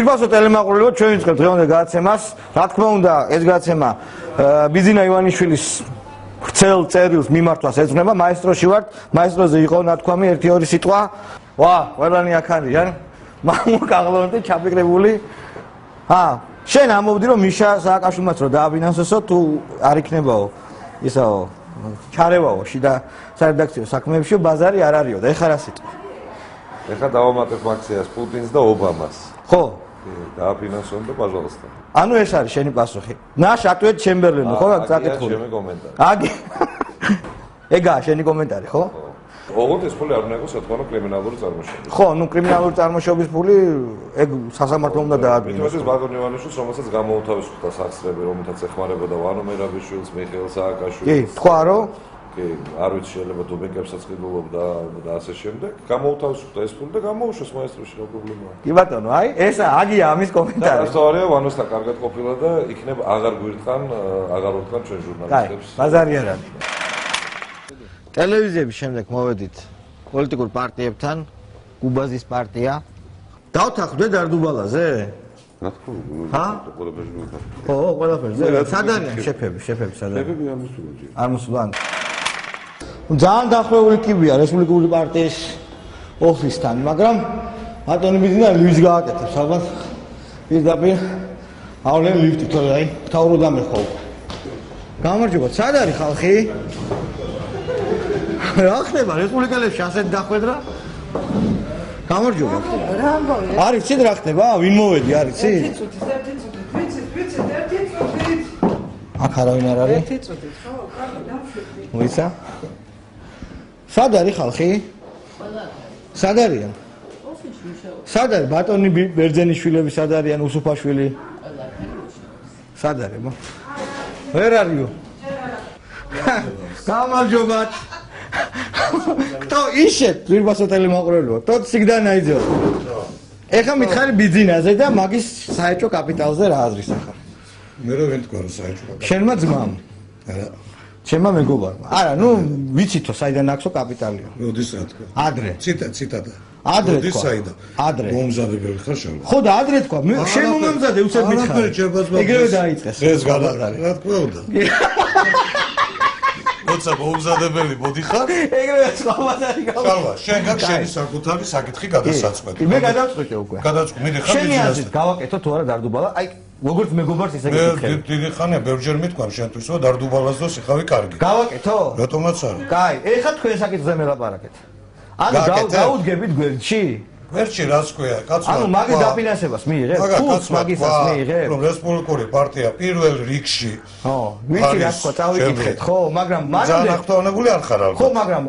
Ძვირფასო ტელემაყურებელო, ჩვენ ვიწყებთ დღევანდელ გადაცემას. Რა თქმა უნდა, ეს გადაცემა ბიზინა ივანიშვილის ვრცელ წერილს მიმართვას ეძღვნება. მაესტროში ვართ, მაესტროზე იყო ნათქვამი 1-2 სიტყვა. ვა, ყველანი აქ არიან. მამუკაღლონტი ჩაფიქრებული. შენ ამოვდი რომ მიშა სააკაშვილმაც რომ დააბინანსოსო, თუ არ იქნებაო ისაო ჩარევაო შიდა სარედაქციო საქმეებში, ბაზარი არ არისო და ეხლა რა სიტყვა? ეხლა დავამატებ მაქციას პუტინს და ობამას. ხო? დააფინანსონ და პაჟალოსტა. ანუ ეს არის შენი პასუხი. ნაშ ატვეთ ჩემბერლენი, ხო? საკითხული. ჩემი კომენტარი. აგი. ეგაა შენი კომენტარი, ხო? ოღონდ ეს ფული არ უნდა იყოს თქო კრიმინალური წარმოშობა. ხო, ნუ კრიმინალური წარმოშობის ფული ეგ სასამართლომ უნდა დაადგინოს. ეს ბაგონი ივანიშვილს, რომელსაც გამოუთავისუფლდა სახსრები, რომელთაც ეხმარებოდა ვანო მერაბიშვილს, მიხეილ სააკაშვილს. კი, თქვა რომ კი, არ ვიცი შეიძლება დუბინკებსაც ყიდულობდა და ასე შემდეგ. გამოუთავისუფლდა ეს ფული და გამოუშვეს მაესტროში, რა პრობლემაა. კი ბატონო, აი, ეს აგია ამის კომენტარი. ასწორია ვანოსთან კარგად ყოფილა და იქნებ აღარ გვირთხან ჩვენ ჟურნალისტებს. აი, ბაზარი არ არის. ტელევიზიების შემდეგ მოვედით პოლიტიკურ პარტიებთან, გუბაზის პარტია. დავთანხმდე დარდუბალაზე? რა თქმა უნდა, ყველაფერში დავთანხმდე. ხო, ყველაფერზე. სად არიან შეფები სად არიან? შეფები არ მოსულან. არ მოსულან. ძალიან დაახლოებული კიბია რესპუბლიკური პარტიის ოფისთან, მაგრამ ბატონი ბიზინა ლიფტს გააკეთებს, ალბათ პირდაპირ ავლენ ლიფტი, თორე აი, მთავრობა მეხო. გამარჯობა, სად არის ხალხი? რა ხდება რესპუბლიკელებში ასეთ დახვედრა? გამარჯობა. რა ამბავი? არის ცით რა ხდება? ვინ მოვედი არის ცით? ერთი წუთით. აქ არავინ არ არის? ერთი წუთით, ხო, კარგი, დავშვები. მოიცა? სად არის ხალხი? სად არიან? ოფისში მუშაობ. სად არის ბატონი ბერძენიშვილები, სად არიან უსუფაშვილი? სად არის? ვერ არისო? გამარჯობა. Кто ищет, ძვირფასო ტელემაყურებელო, тот всегда найдет. ეხა მითხარი ბიზინაზე და მაგის საერთო კაპიტალზე რა აზრის ახლა? მე რა ვენ თქვა რა საერთო კაპიტალი? შენმა ძმამ. არა. ჩემმა მეგობარმა. არა, ნუ ვიცითო საიდან აქვსო კაპიტალიო. როდის რა თქვა? ადრე. ციტატა. ადრე როდის თქვა. საიდან? ადრე. მომზადებელი ხარ შალვა. ხო და ადრე თქვა. შენ მომზადე უცებ მითხარი. ეგრევე დაიწყეს. ეს გადა. რა თქვა უნდა? როცა მომზადებელი მოდიხარ? ეგრევე სხვაბაზარი გავა. შალვა, შენ გაქვს შენი საკუთარი საკითხი გადასაწყვეტი. მე გადავწყვეტე უკვე. გადაწყვეტ, მიდიხარ შენი აზრით გავაკეთო თუ არა დარდუბალა? აი, როგორც მეგობარს ისე გეკითხები. მე დიდი ხანია ბევრჯერ მithქვამ შენთვის, რომ დარდუბალას და სიხავი კარგი. გავაკეთო? რატომაც არა? კაი, ეხა თქვენ საკითხზე მელაპარაკეთ. ანუ გაუდგებით გვერდში? ვერჩი რას ქვია, კაცო. ანუ მაგის დაფინანსებას მიიღებ? თუ მაგისას მიიღებ? რომ რესპუბლიკური პარტია პირველ რიგში. ხო, ვიცი რა თქვა, წავიკითხეთ, ხო, მაგრამ ძალიან აქტუალებული არ ხარ ალბათ. ხო, მაგრამ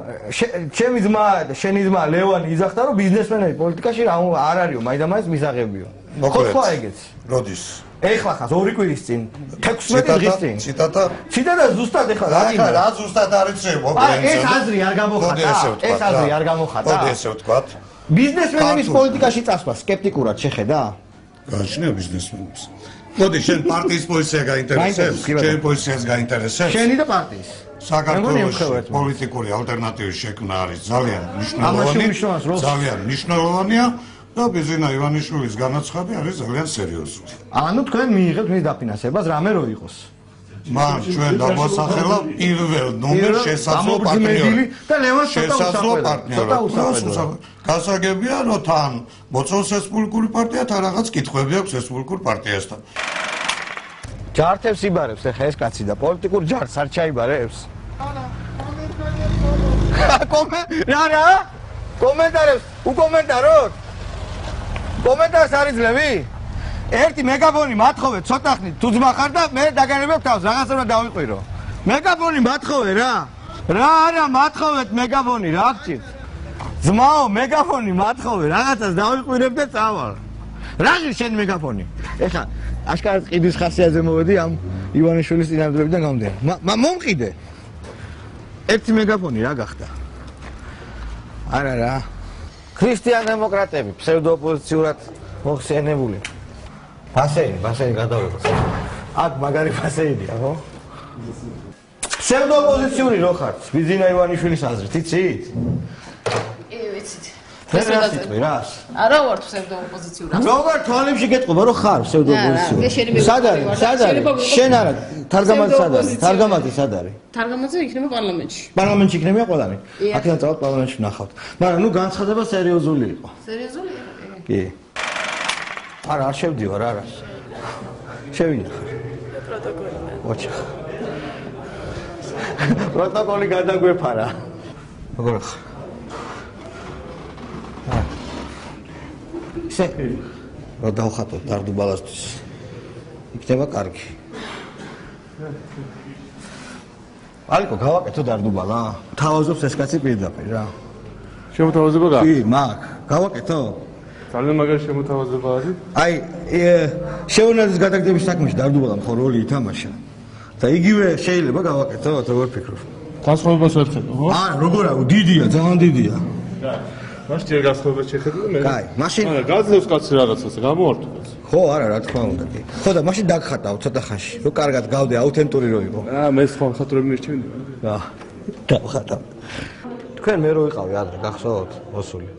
ჩემი ძმა და შენი ძმა ლევანი იძახდა, რომ ბიზნესმენები პოლიტიკაში არ არისო, მაინდა-მაინც მისაღებიო. ხო, თქვა ეგეც. როდის? ეხლა ხას 2 კვირის წინ, 16 დღის წინ. ციტატა? ციტატა ზუსტად ეხლა რა რა ზუსტად არის შემო? ეს აზრი არ გამოხატა. ეს აზრი არ გამოხატა. ხო, ესე ვთქვათ. ბიზნესმენების პოლიტიკაში წასვლა სკეპტიკურად შეხედა? გააჩნია ბიზნესმენებს. მოდი, შენ პარტიის პოზიცია გაინტერესებს? შენ პოზიციას გაინტერესებს? შენი და პარტიის. საქართველოში პოლიტიკური ალტერნატივის შექმნა არის ძალიან მნიშვნელოვანია და ბიზინა ივანიშვილის განაცხადი არის ძალიან სერიოზული. ანუ თქვენ მიიღებთ მის დაფინანსებას, რამე რო იყოს. მან ჩვენ დაგვასახელა პირველ ნომერ შესაძლო პარტნიორი და ლევან შესაძლო პარტნიორი. გასაგებია რომ თან მოწონს რესპუბლიკური პარტია, თან რაღაც კითხვები აქვს რესპუბლიკურ პარტიასთან. ჯართებს იბარებს ეხა ეს კაცი და პოლიტიკურ ჯარს არ ჩაიბარებს? რა? კომენტარებს უკომენტაროთ? კომენტარს არ იძლევი? ერთი მეგაფონი მათხოვე, ცოტა ხნით თუ ძმა ხარ და მე დაგანებებ თავს, რაღაცა უნდა დავიყვირო. მეგაფონი მათხოვე რა. რა არა მათხოვეთ მეგაფონი, რა გჭირთ? ძმაო, მეგაფონი მათხოვე, რაღაცას დავიყვირებ და წავალ. რა ღირს შენ მეგაფონი? ეხა აშკარად ყიდის ხასიათზე მოვედი ამ ივანიშვილის წინადადებიდან გამომდინარე. მომყიდე. ერთი მეგაფონი რა გახდა? არა რა. ქრისტიან დემოკრატები, ფსევდოოპოზიციურად მოხსენებული. ბასეინი გადავიღოთ. აქ მაგარი ბასეინია, ხო? ფსევდოოპოზიციური რო ხართ, ბიზინა ივანიშვილის აზრით, იცით? კი, ვიცით. რას? არა ვარ ფსევდო ოპოზიციური. როგორ თვალებში გეტყობა რომ ხარ ფსევდო ოპოზიციური? სად არის? შენ არა, თარგამაძე სად არის? თარგამაძე სად არის? თარგამაძე იქნება პარლამენტში. პარლამენტში იქნება ყველანი. აქედან წავთ პარლამენტში ვნახავთ. მაგრამ ნუ განცხადება სერიოზული იყო. სერიოზული? კი. არა, არ შევდივარ, არა. შევინახე. პროტოკოლი. ოჩა. პროტოკოლი გადაგვეფარა. როგორ ხარ? ისე რა დავხატოთ დარდუბალასთვის. იქნება კარგი. ალიკო გავაკეთო დარდუბალა. თავაზობს ეს კაცი პირდაპირ რა. შემოთავაზება რა? კი, მაგ. გავაკეთო? ძალიან მაგარი შემოთავაზება არის. აი, შეუნაძის გადაგდების საქმეში დარდუბალამ ხო როლი ითამაშა. და იგივე შეიძლება გავაკეთოთ, როგორ ფიქრობ? განსხვავებას ვერ ხედავ, ხო? არა, როგორ არა, დიდია, ძალიან დიდია. მაშინ ჯერ განსხვავებას შეხედავ მე. კაი, მაშინ არა, გაძლევს კაცი რაღაცას, გამოვართვეს. ხო, არა, რა თქმა უნდა, კი. ხო და მაშინ დაგხატავ ცოტა ხანში, რომ კარგად გავდე, აუთენტური რო იყო. მე სხვა მხატვრები მირჩევდი. რა, დავხატავ. თქვენ მე რო ვიყავი ადრე, გახსოვთ, მოსული?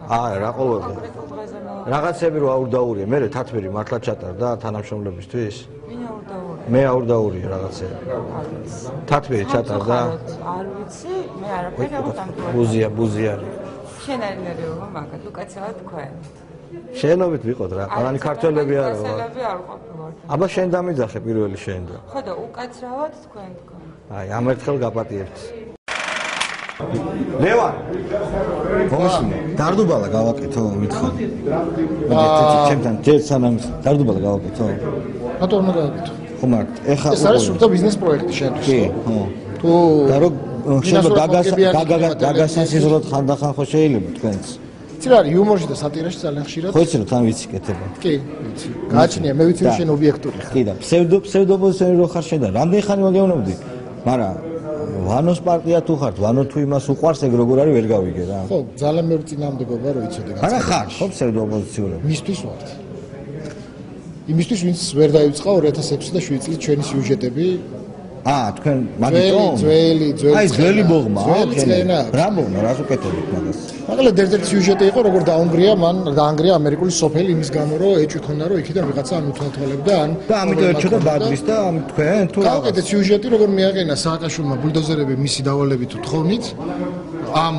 არა, რა ყოველდღე. რაღაცები რო აურდაურია, მე თათბირი მართლა ჩატარდა თანამშრომლებისთვის. მე აურდაურია რაღაცები. თათბირი ჩატარდა. არ ვიცი, მე არაფერი არ ვიტანკო. ბუზია. შენ არ ნერვიულო მაგათ, უკაცრავად თქვენ. შენობით ვიყოთ რა, ყველანი ქართველები არა ვარ. ქართველები არ ყოფილვართ. აბა შენ დამიძახე პირველი შენ და. ხო და უკაცრავად თქვენ თქო. აი, ამ ერთხელ გაპატიებთ. ლევან. მომისმინე. დარდუბალა გავაკეთო, მითხარ. ჩემთან ჯერ სანამ დარდუბალა გავაკეთო. რატო არ მოგაკეთო? ხო მართ, ეხა ეს არის სრულთა ბიზნეს პროექტი შენთვის. კი, ხო. თუ და რო გაგასასიზროთ ხანდახან ხო შეიძლება თქვენც. იცი რა არის იუმორში და სატირაში ძალიან ხშირად? ხო იცი რომ თან ვიცი კეთება. კი, ვიცი. გააჩნია, მე ვიცი რომ შენ ობიექტური ხარ. კი და ფსევდოპოზიციონერი რო ხარ შენ და რამდენი ხანი მოგეუბნებდი? მაგრამ ვანოს პარტია თუ ხართ, ვანო თუ იმას უყვარს ეგ როგორ არის ვერ გავიგე რა. ხო, ძალიან მე წინამდებობა რომ იცოდე არა ხარ, ხო ფსევდოპოზიციონერი. მისთვის ვართ. იმისთვის ვინც ვერ დაიწყა 2006 და 7 წლის ჩვენი სიუჟეტები. თქვენ მაგიტომ? ძველი. აი ძველი ბოღმა. ძველი წლენა. რა ბოღმა, რას უკეთებთ მაგას? მაგალითად ერთ-ერთი სიუჟეტი იყო როგორ დაანგრია ამერიკული სოფელი იმის გამო რომ ეჭვი ქონდა რომ იქიდან ვიღაცა ან უთვალთვალებდა ან და ამიტომ ერჩოდა ბადრის და ამით თქვენ თუ გავაკეთეთ სიუჟეტი როგორ მიაყენა სააკაშვილმა ბულდოზერები მისი დავალებით თხოვნით ამ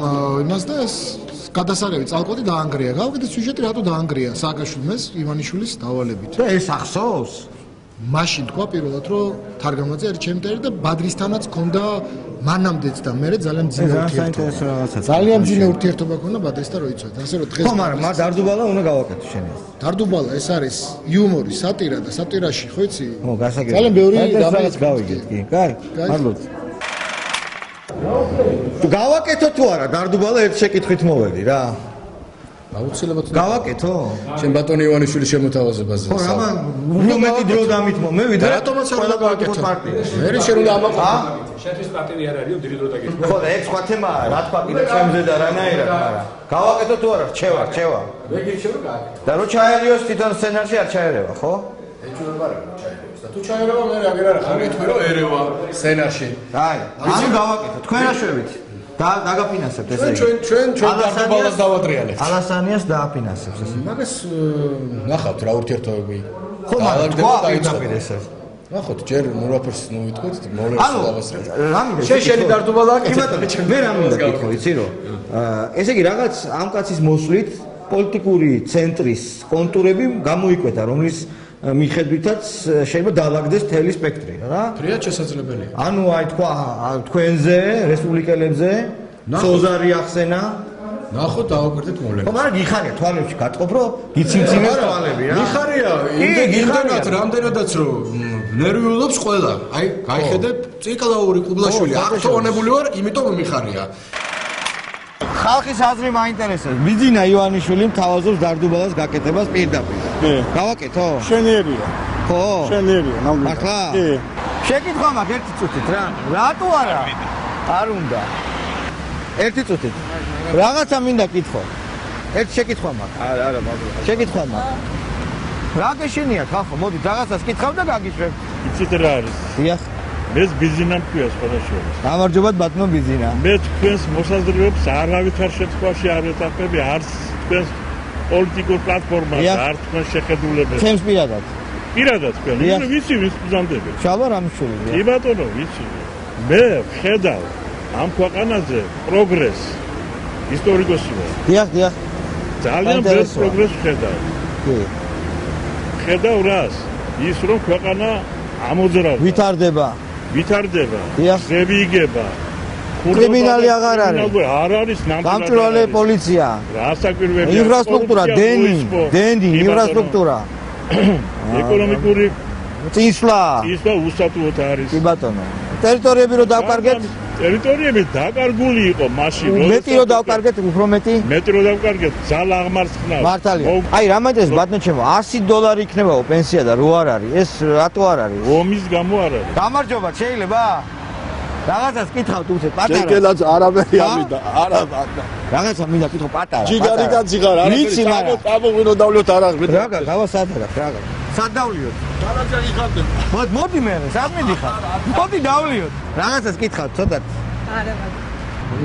იმას და ეს გადასარევი წალკოტი დაანგრია. გავაკეთეთ სიუჟეტი რატო დაანგრია სააკაშვილს ივანიშვილის დავალებით. და ეს ახსოვს? მაშინ თქვა პირველად რომ თარგამაძე არის ჩემი და ბადრისთანაც ქონდა მანამდეც და მე ძალიან ძლიერი ურთიერთობა. ძალიან ძლიერი ურთიერთობა ქონდა ბადრის და როიცოთ. ასე რომ დღეს ხო, მაგრამ მაგ დარდუბალა უნდა გავაკეთო შენ. დარდუბალა ეს არის იუმორი, სატირა და სატირაში ხო იცი? ხო, გასაგებია. ძალიან ბევრი რაღაც გავიგეთ, კი. კაი, მადლობა. თუ გავაკეთო თუ არა, დარდუბალა ერთ შეკითხვით მოვედი რა. აუცილებლად გავაკეთო? შენ ბატონი ივანიშვილის შემოთავაზებაზე. ხო, რა უმეტი დრო დამითმო. მე ვიდრე რატომაც არ გავაკეთო პარტიაში. მე შენ უნდა ამაყო. შენთვის პარტიები არ არისო, დიდი დრო დაგეთქვა. ხო, და ეგ სხვა თემაა, რა თქვა კიდე ჩემზე და რანაირად, მაგრამ გავაკეთო თუ არა, რჩევა. მე გირჩევ რა გააკეთე. და რო ჩაერიოს თვითონ სცენარში არ ჩაერევა, ხო? ეჭვება რა ჩაერევს და თუ ჩაერევა მე რა გერა ხარ ეთქვი რომ ერევა სცენარში. აი, ანუ გავაკეთო, თქვენ აშვებით. დაგაფინანსებთ ესე იგი. ჩვენ დარდუბალას დავადრიალებთ. ალასანიას დააფინანსებს ესე. მაგას ნახავთ რა ურთიერთობები. ხო, მაგრამ თქვა დაიწყებთ ესე. ნახოთ, ჯერ ნურაფერს ნუიტყვით, მოვლენს დავასრულებთ. რამე შენი დარდუბალა აკეთე. მე რა მინდა გითხო, იცი რომ ესე იგი რაღაც ამ კაცის მოსვლით პოლიტიკური ცენტრის კონტურები გამოიკვეთა, რომლის მიხედვითაც შეიძლება დაალაგდეს თელი სპექტრი რა. ფრიად შესაძლებელია. ანუ აი თქვა თქვენზე, რესპუბლიკელებზე, სოზარი ახსენა. ნახოთ დავაკვირდეთ მოვლენას. ხო, მაგრამ გიხარია თვალებში გატყობ, რომ გიციმციმეს თვალები რა. გიხარია, იმდენად რამდენადაც რომ ნერვიულობს ყველა. აი, გაიხედე ციკლაური ყუბლაშვილი, აქტოვანებული ვარ, იმიტომ მიხარია. ხალხის აზრი მაინტერესებს. ბიძინა ივანიშვილი თავაზობს დარდუბალას გაკეთებას პირდაპირ. კი. გავაკეთო? შენიერია. ხო. შენიერია, ნამდვილად. მართლა? კი. შეკითხვა მაქვს ერთი წუთით რა. რატო არა? არ უნდა. ერთი წუთით. რაღაცა მინდა კითხო. ერთი შეკითხვა მაქვს. არა, მაგრამ. შეკითხვა მაქვს. რა გეშინიათ ხალხო? მოდით რაღაცას კითხავ და გაგიშვებ. იცით რა არის? დიახ. მეც ბიზინა მქვია სხვადასხვა. გამარჯობათ ბატონო ბიზინა. მე თქვენს მოსაზრებებს არავითარ შემთხვევაში არ ვეთანხმები, არც თქვენს პოლიტიკურ პლატფორმას, არც თქვენს შეხედულებებს. ჩემს პირადად. პირადად თქვენ, ვიცი ვის ბრძანდები. შალვა რამიშვილი. კი ბატონო, ვიცი. მე ხედავ ამ ქვეყანაზე პროგრესს. ისტორიკოსი ვარ. დიახ. ძალიან ბევრ პროგრესს ხედავ. კი. ხედავ რას? ის რომ ქვეყანა ამოძრავდა. ვითარდება. ზები იგება. კრიმინალი აღარ არის. არ არის ნამდვილად. გამჭვირვალე პოლიცია. რასაკვირველია. ინფრასტრუქტურა, დენი, ინფრასტრუქტურა. ეკონომიკური წინსვლა უსათუოდ არის. კი ბატონო. ტერიტორიები რო დავკარგეთ? ტერიტორიები დაკარგული იყო მაშინ. მეტი რო დავკარგეთ, უფრო მეტი? მეტი რო დავკარგეთ, ძალა აღმარცხნავს. მართალია. აი რამადეს ბატონო ჩემო, $100 იქნებაო პენსია და რო არ არის, ეს რატო არ არის? ომის გამო არ არის. გამარჯობა, შეიძლება? რაღაცას კითხავთ უცებ პატარა. შეკელაც არაფერი ამიდა, არა. რაღაცა მინდა კითხო პატარა. ჯიგარი კაცი ხარ, არაფერი წამოვინო დავლოთ არაღმეთ. რაღა, გავასადარებ, რაღა. სად დავლიოთ? დანაჯარი ხარდე. მოდი მე, სად მიდიხარ? მოდი დავლიოთ. რაღაცას კითხავთ ცოტათ. არა.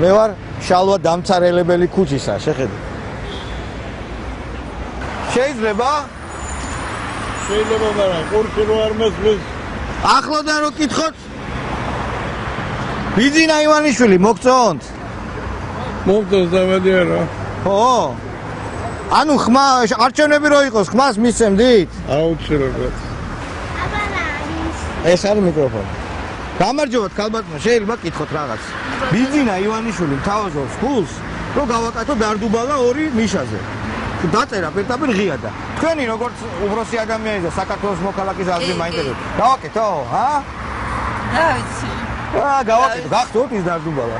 მე ვარ შალვა დამცარელებელი ქუჩისა, შეხედე. შეიძლება? შეიძლება, მაგრამ ყურში რო არ მესმის. ახლოდან რო კითხოთ? ბიძინა ივანიშვილი მოგწონთ? მოგწონს და მედი არა. ხო. ანუ ხმა არჩევნები რო იყოს, ხმას მისცემდით? აუცილებლად. ეს არის მიკროფონი. გამარჯობათ ქალბატონო, შეიძლება კითხოთ რაღაც. ბიძინა ივანიშვილი თავაზობს გულს, რომ გავაკეთო დარდუბალა 2 მიშაზე. დაწერა პირდაპირ ღია და თქვენი როგორც უბრალესი ადამიანი და საქართველოს მოქალაქის აზრი მაინტერესებს. გავაკეთო, ჰა? რა ვიცი. გავაკეთო, გახსოვთ ის დარდუბალა?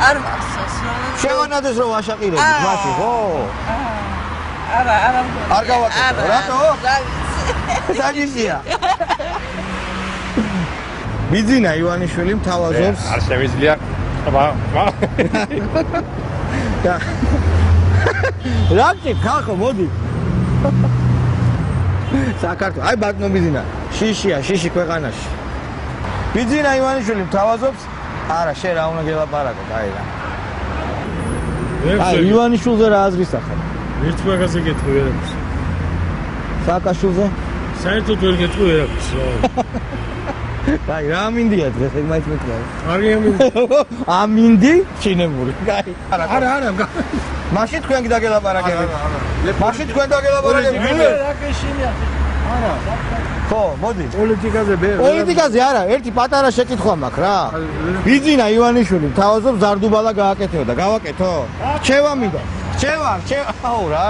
არ მახსოვს რა. შევანადეს რომ ვაშაყირებით მაშინ, ხო? არა. არ გავაკეთო, რატო? რა ვიცი. საჯისია. ბიძინა ივანიშვილი მთავაზობს. არ შევიძლია. რაკი ხალხო მოდი. საქართველოს, აი ბატონო ბიძინა, შიში ქვეყანაში. ბიძინა ივანიშვილი მთავაზობს. არა, შენ რა უნდა გელაპარაკოთ, აი რა. აი ივანიშვილზე რა აზრის ახლა? ერთ მაგაზე გეტყვი ვერაფერს. სააკაშვილზე? საერთოდ ვერ გეტყვი ვერაფერს. აი რა მინდია დღეს ეგ მაინც მეთქვა. არ გემინდი. ამინდი? ჩინებული. აი. არა. მაშინ თქვენ გაგელაპარაკებით. მაშინ თქვენ დაგელაპარაკებით. რა კეშინია? არა. ხო, მოდი. პოლიტიკაზე პოლიტიკაზე არა, ერთი პატარა შეკითხვა მაქვს რა. ბიძინა ივანიშვილი თავაზობს ზარდუბალა გააკეთო და გავაკეთო? რჩევა მინდა. რჩევა. აუ რა.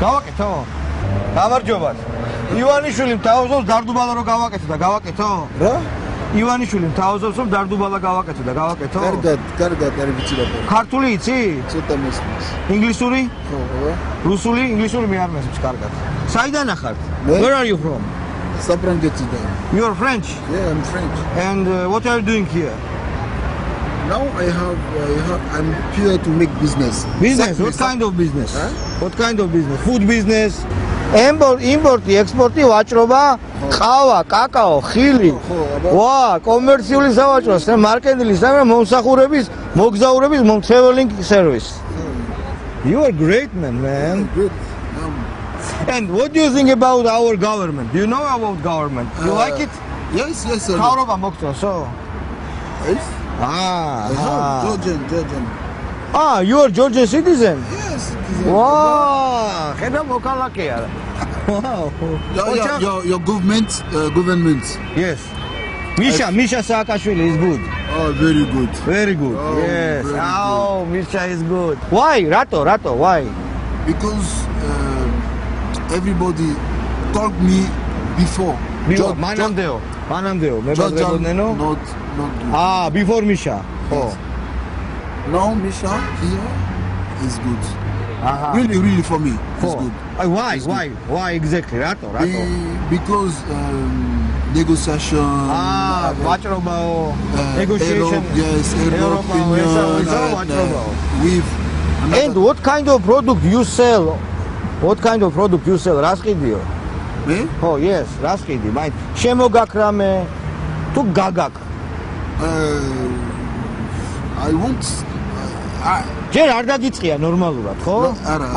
გავაკეთო? გამარჯობათ. ივანიშვილი თავაზობს ზარდუბალა რო გავაკეთო და გავაკეთო? რა? ივანიშვილი თავაზობს რომ ზარდუბალა გავაკეთო და გავაკეთო? კარგად არის ვიცი. ქართული იცი? ცოტა მესმის. ინგლისური? ხო. რუსული? ინგლისური მე არ მესმის კარგად. საიდან ახართ? Where are you from? საფრანგეთიდან. You are French? Yeah, I'm French. And what are you doing here? Now I'm here to make business. Business? What kind of business? What kind of business? Food business? Import-ი, ექსპორტი, ვაჭრობა, ყავა, კაკაო, ხილი. ვა, კომერციული სავაჭრო, მარკეტინგის, მომსახურების, მოგზაურების, traveling service. You are great man. Good. And what do you think about our government? Do you know about government? You like it? Yes. Kaurova mokto, so. Yes. Georgian. You are Georgian citizen? Yes. Wow, kheda mokalakea. Wow. Your government. Yes. Misha Saakashvili is good. Oh, very good. Very good. Oh, yes. very Oh, Misha is good. Why? Rato, why? Because everybody called me before. Manamdeo. Not good. Before Misha. Oh. Now Misha here is good. Really for me, it's good. Why exactly? Rato. Because negotiation. Negotiation. Yes, European with. And what kind of product you sell? What kind of product you sell? Raskidio. მე? ხო, yes, რას ყიდი? მაინც შემოგაქ რამე თუ გაგაკ? I want ჯერ არ დაგიწყია ნორმალურად, ხო? არა.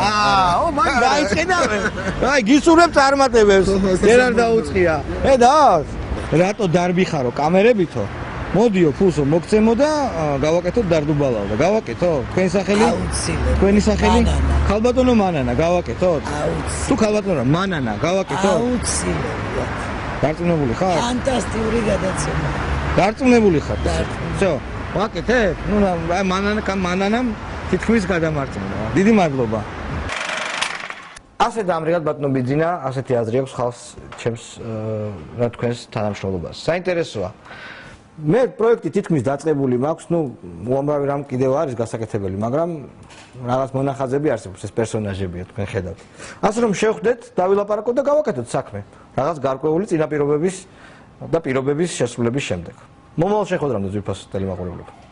ო, მან დაიწყინავე. აი, გისურვებ წარმატებებს. ჯერ არ დაუწყია. ედას? რატო დარბიხარო კამერებითო? მოდიო, ფულსო, მოგცემო და გავაკეთოთ დარდუბალაო და გავაკეთო. თქვენი სახელი? აუცილებლად. თქვენი სახელი? ქალბატონო მანანა, გავაკეთოთ? თუ ქალბატონო მანანა, გავაკეთოთ? აუცილებლად. დარწმუნებული ხარ? ფანტასტიკური გადაცემა. დარწმუნებული ხარ? всё, ვაკეთებ? ნუ აი მანანამ თითქმის გადამარწმუნა. დიდი მადლობა. ასე დამრიგად ბატონო ბიძინა, ასეთი აზრი აქვს ხალხს ჩემს რა თქვენს თანამშრომლობას. საინტერესოა. მე პროექტი თითქმის დაწყებული მაქვს, ნუ უამრავი რამ კიდევ არის გასაკეთებელი, მაგრამ რაღაც მონახაზები არსებობს, ეს პერსონაჟებია თქვენ ხედავთ. ასე რომ შევხვდეთ, დავილაპარაკოთ და გავაკეთოთ საქმე. რაღაც გარკვეული წინაპირობების და პირობების შესრულების შემდეგ. მომავალ შეხვედრამდე ძვირფას ტელემაყურებლები.